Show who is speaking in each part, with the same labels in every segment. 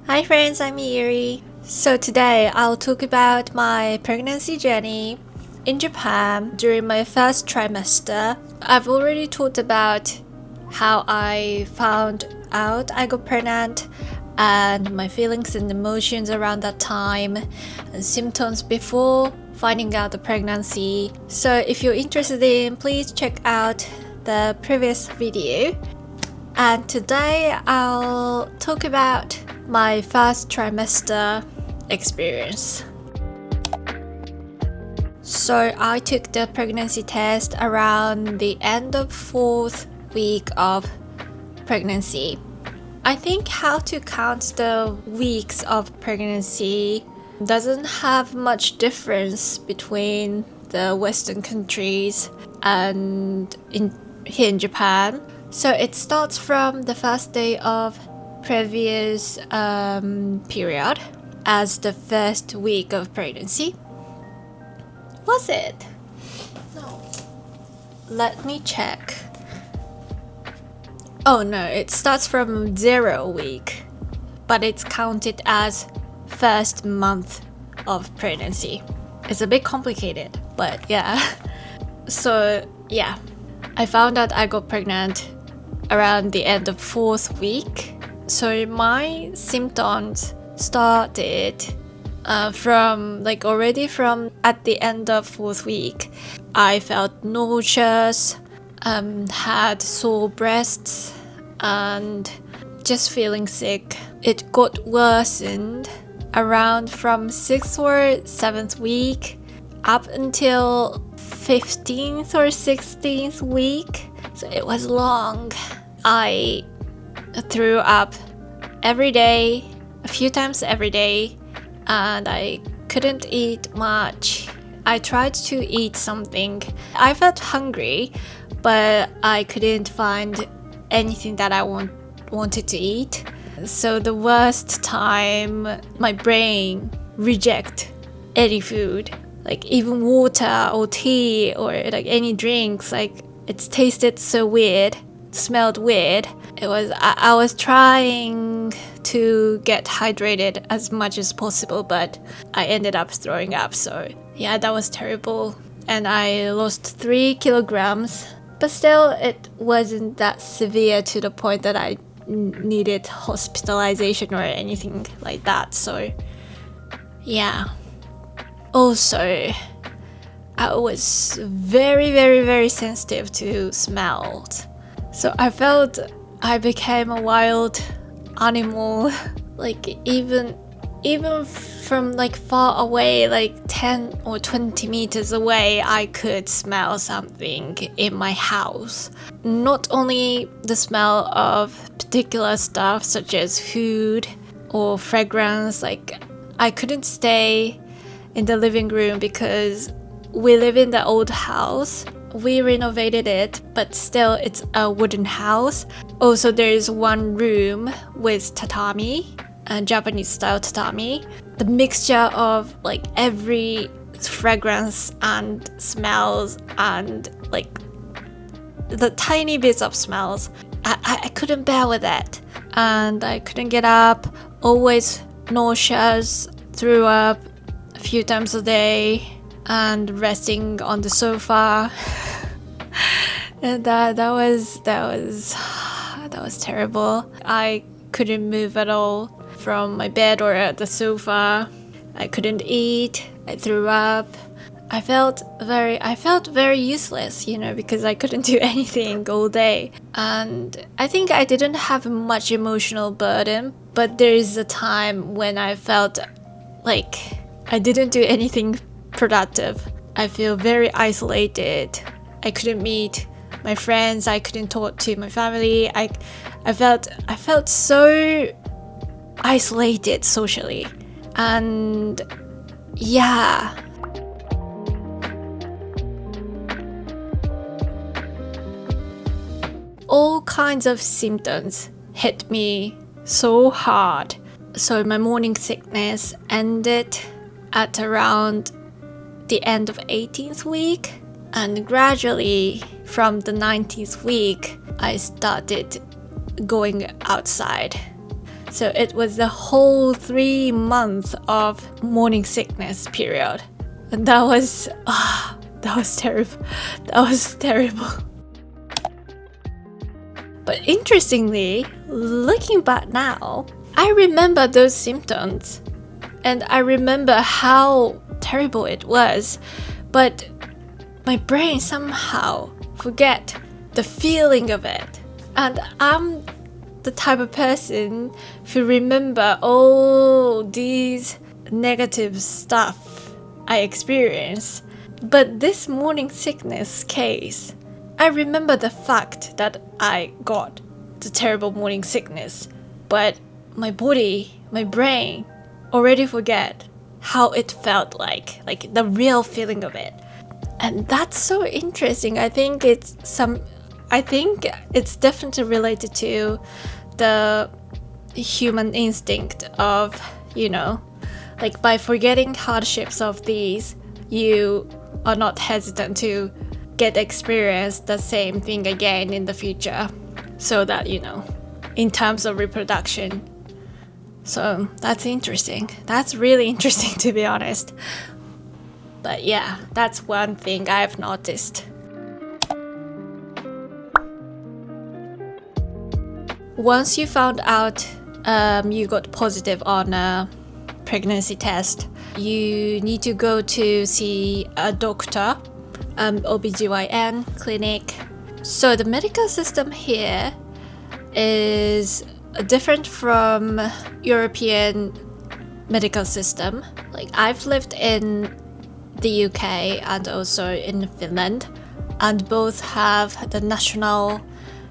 Speaker 1: Hi friends, I'm Yuri. So today I'll talk about my pregnancy journey in Japan during my first trimester. I've already talked about how I found out I got pregnant and my feelings and emotions around that time and symptoms before finding out the pregnancy. So if you're interested in, please check out the previous video. And today I'll talk about my first trimester experience. So I took the pregnancy test around the end of 4th week of pregnancy. I think how to count the weeks of pregnancy doesn't have much difference between the Western countries and here in Japan. So it starts from the first day of previous period as the first week of pregnancy. Was it? No. Let me check. Oh no, it starts from 0 week, but it's counted as first month of pregnancy. It's a bit complicated, but yeah. So yeah, I found out I got pregnant around the end of 4th week. So my symptoms started already from at the end of 4th week. I felt nauseous, had sore breasts, and just feeling sick. It got worsened around from 6th or 7th week up until 15th or 16th week. So it was long. I threw up every day, a few times every day, and I couldn't eat much. I tried to eat something. I felt hungry, but I couldn't find anything that I wanted to eat. So the worst time, my brain reject any food, like even water or tea or like any drinks. Like it tasted so weird, smelled weird. I was trying to get hydrated as much as possible, but I ended up throwing up. So yeah, that was terrible. And I lost 3 kilograms, but still it wasn't that severe to the point that I needed hospitalization or anything like that. So yeah. Also, I was very, very, very sensitive to smells. So I felt I became a wild animal. Like even from like far away, like 10 or 20 meters away, I could smell something in my house. Not only the smell of particular stuff such as food or fragrance, like I couldn't stay in the living room because we live in the old house. We renovated it, but still it's a wooden house. Also, there is one room with tatami, Japanese style tatami. The mixture of like every fragrance and smells and like the tiny bits of smells, I couldn't bear with it. And I couldn't get up, always nauseous, threw up a few times a day, and resting on the sofa. And that was terrible. I couldn't move at all from my bed or at the sofa. I couldn't eat. I threw up. I felt very useless, because I couldn't do anything all day. And I think I didn't have much emotional burden, but there is a time when I felt like I didn't do anything productive. I feel very isolated. I couldn't meet my friends. I couldn't talk to my family. I felt so isolated socially. And yeah. All kinds of symptoms hit me so hard. So my morning sickness ended at around the end of 18th week, and gradually from the 19th week I started going outside. So it was the whole 3 months of morning sickness period. And that was terrible. That was terrible. But interestingly, looking back now, I remember those symptoms. And I remember how terrible it was. But my brain somehow forget the feeling of it. And I'm the type of person who remember all these negative stuff I experienced. But this morning sickness case, I remember the fact that I got the terrible morning sickness, but my body, my brain already forget how it felt like the real feeling of it. And that's so interesting. I think it's definitely related to the human instinct of, like by forgetting hardships of these, you are not hesitant to get experience the same thing again in the future, so that in terms of reproduction. So that's interesting. That's really interesting, to be honest. But yeah, that's one thing I've noticed. Once you found out you got positive on a pregnancy test, you need to go to see a doctor, OBGYN clinic. So the medical system here is different from European medical system. Like I've lived in the UK and also in Finland, and both have the national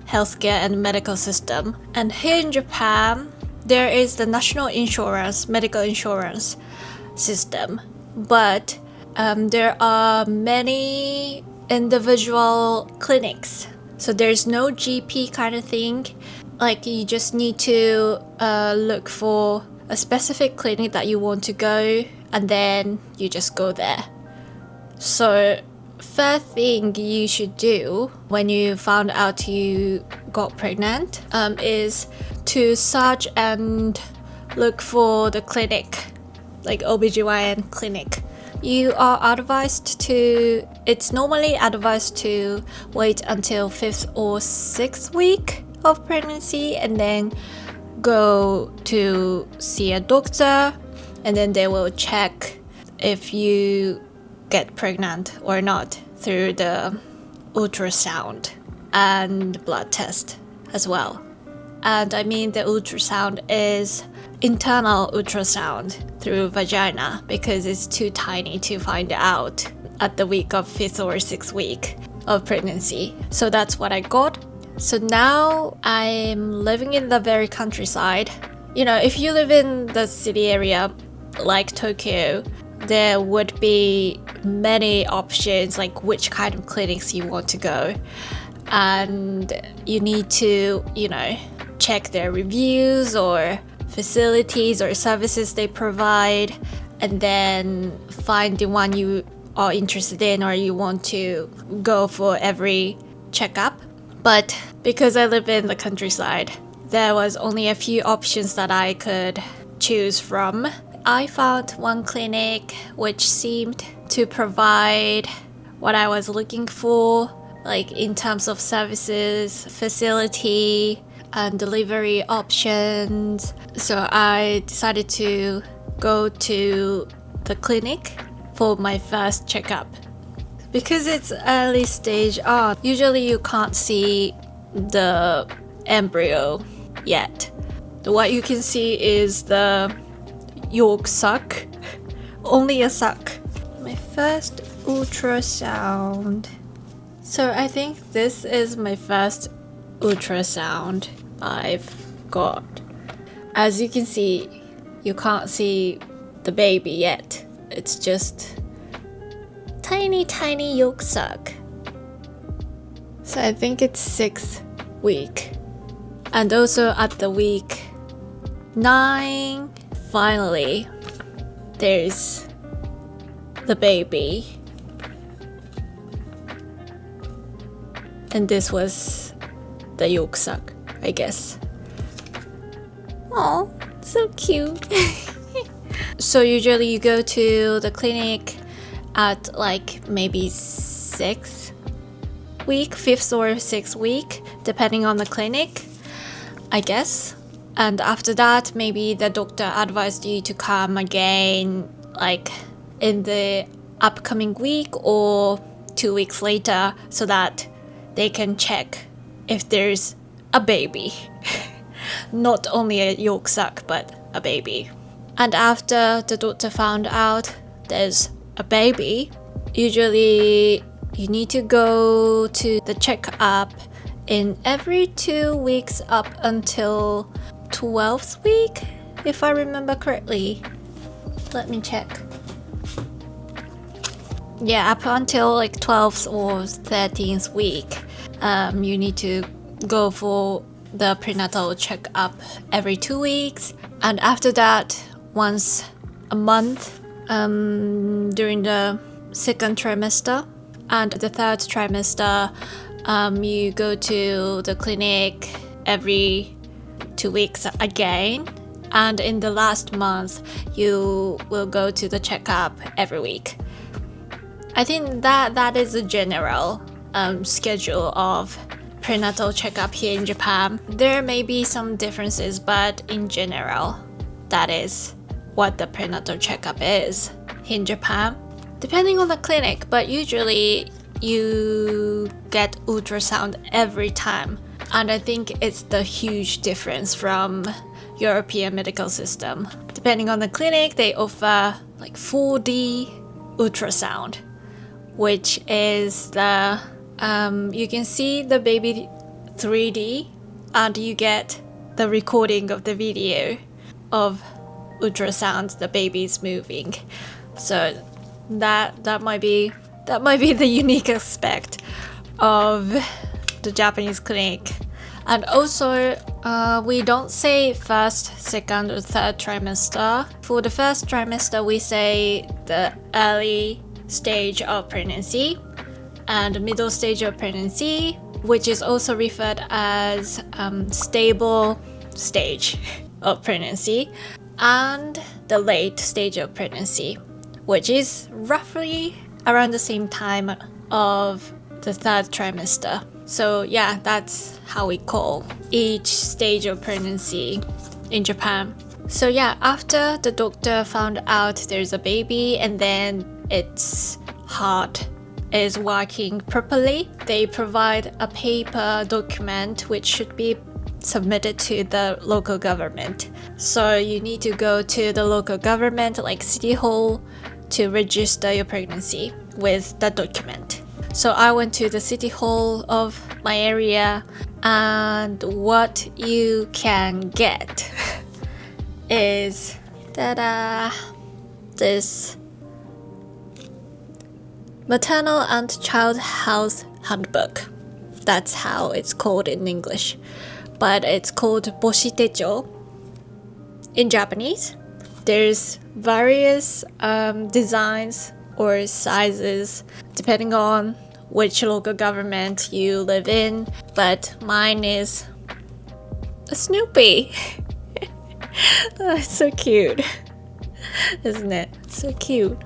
Speaker 1: healthcare and medical system. And here in Japan, there is the national insurance, medical insurance system, but there are many individual clinics. So there's no GP kind of thing. Like you just need to look for a specific clinic that you want to go, and then you just go there. So first thing you should do when you found out you got pregnant is to search and look for the clinic, like OBGYN clinic. You are advised to, it's normally advised to wait until 5th or 6th week of pregnancy and then go to see a doctor, and then they will check if you get pregnant or not through the ultrasound and blood test as well. And I mean the ultrasound is internal ultrasound through vagina, because it's too tiny to find out at the week of 5th or 6th week of pregnancy. So that's what I got. So now I'm living in the very countryside. If you live in the city area like Tokyo, there would be many options, like which kind of clinics you want to go. And you need to, check their reviews or facilities or services they provide, and then find the one you are interested in or you want to go for every checkup. But because I live in the countryside, there was only a few options that I could choose from. I found one clinic which seemed to provide what I was looking for, like in terms of services, facility, and delivery options. So I decided to go to the clinic for my first checkup. Because it's early stage on, usually you can't see the embryo yet. What you can see is the yolk sac, only a sac. My first ultrasound. So I think this is my first ultrasound I've got. As you can see, you can't see the baby yet. It's just tiny yolk sac. So I think it's 6th week. And also at the week 9, finally, there's the baby. And this was the yolk sac, I guess. Oh, So cute. So usually you go to the clinic at like maybe 5th or 6th week, depending on the clinic, I guess. And after that, maybe the doctor advised you to come again like in the upcoming week or 2 weeks later, so that they can check if there's a baby. Not only a yolk sac, but a baby. And after the doctor found out there's a baby, usually you need to go to the checkup in every 2 weeks up until 12th week, if I remember correctly. Let me check. Yeah, up until like 12th or 13th week, you need to go for the prenatal checkup every 2 weeks. And after that, once a month during the 2nd trimester. And the 3rd trimester, you go to the clinic every 2 weeks again. And in the last month, you will go to the checkup every week. I think that is a general schedule of prenatal checkup here in Japan. There may be some differences, but in general, that is what the prenatal checkup is in Japan. Depending on the clinic, but usually you get ultrasound every time. And I think it's the huge difference from European medical system. Depending on the clinic, they offer like 4D ultrasound, which is the you can see the baby 3D, and you get the recording of the video of ultrasound the baby is moving. So that might be the unique aspect of the Japanese clinic. And also we don't say 1st, 2nd or 3rd trimester. For the 1st trimester we say the early stage of pregnancy and the middle stage of pregnancy, which is also referred as stable stage of pregnancy, and the late stage of pregnancy, which is roughly around the same time of the 3rd trimester. So yeah, that's how we call each stage of pregnancy in Japan. So yeah, after the doctor found out there's a baby and then its heart is working properly, they provide a paper document which should be submitted to the local government. So you need to go to the local government, like city hall, to register your pregnancy with the document. So I went to the city hall of my area, and what you can get is this Maternal and Child Health Handbook. That's how it's called in English, but it's called Boshitecho in Japanese. There's various designs or sizes depending on which local government you live in, but mine is a Snoopy. That's so cute, isn't it? So cute.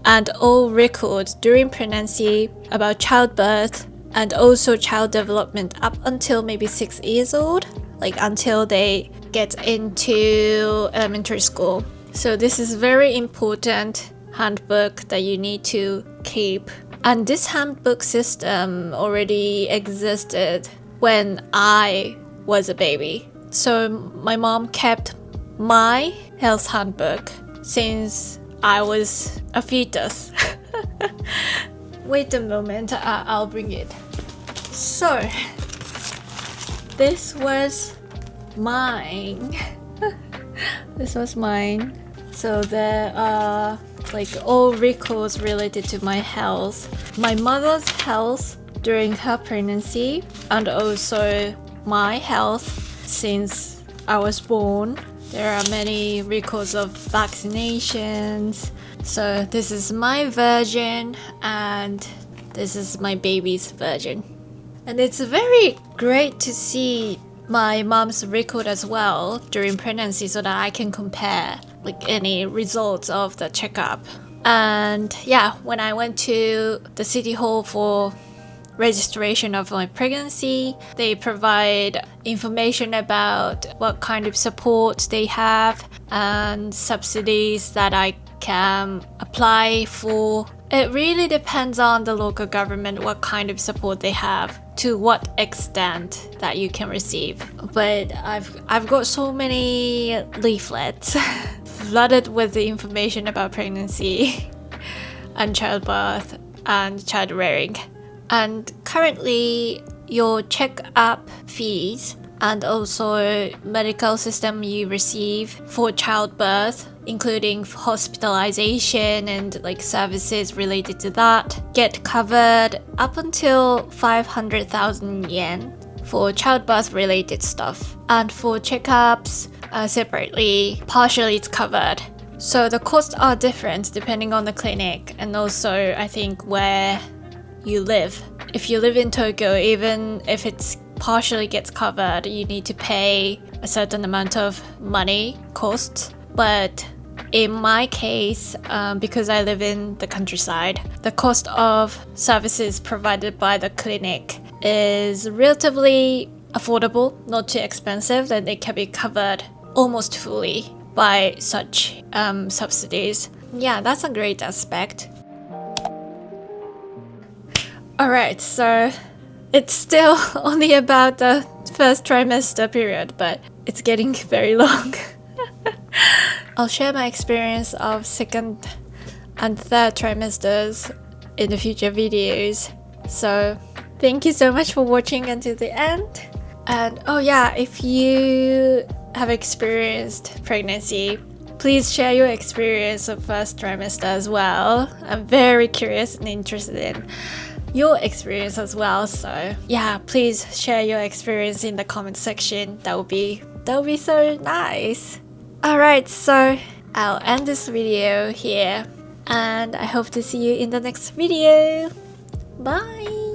Speaker 1: And all records during pregnancy about childbirth and also child development up until maybe 6 years old, like until they get into elementary school. So this is very important handbook that you need to keep. And this handbook system already existed when I was a baby. So my mom kept my health handbook since I was a fetus. Wait a moment, I'll bring it. So this was mine. This was mine. So there are like all records related to my health, my mother's health during her pregnancy, and also my health since I was born. There are many records of vaccinations. So this is my version and this is my baby's version. And it's very great to see my mom's record as well during pregnancy so that I can compare like any results of the checkup. And yeah, when I went to the city hall for registration of my pregnancy, they provide information about what kind of support they have and subsidies that I can apply for. It really depends on the local government what kind of support they have, to what extent that you can receive. But I've got so many leaflets flooded with the information about pregnancy and childbirth and child rearing. And currently your checkup fees and also medical system you receive for childbirth, including hospitalization and like services related to that, get covered up until 500,000 yen for childbirth related stuff. And for checkups, separately, partially it's covered. So the costs are different depending on the clinic and also I think where you live. If you live in Tokyo, even if it's partially gets covered, you need to pay a certain amount of money costs. But in my case, because I live in the countryside, the cost of services provided by the clinic is relatively affordable, not too expensive, that it can be covered almost fully by such subsidies. Yeah, that's a great aspect. Alright, so it's still only about the first trimester period, but it's getting very long. I'll share my experience of second and third trimesters in the future videos. So thank you so much for watching until the end. And oh yeah, if you have experienced pregnancy, please share your experience of first trimester as well. I'm very curious and interested in your experience as well, so yeah, please share your experience in the comment section. That would be so nice. Alright, so I'll end this video here and I hope to see you in the next video. Bye.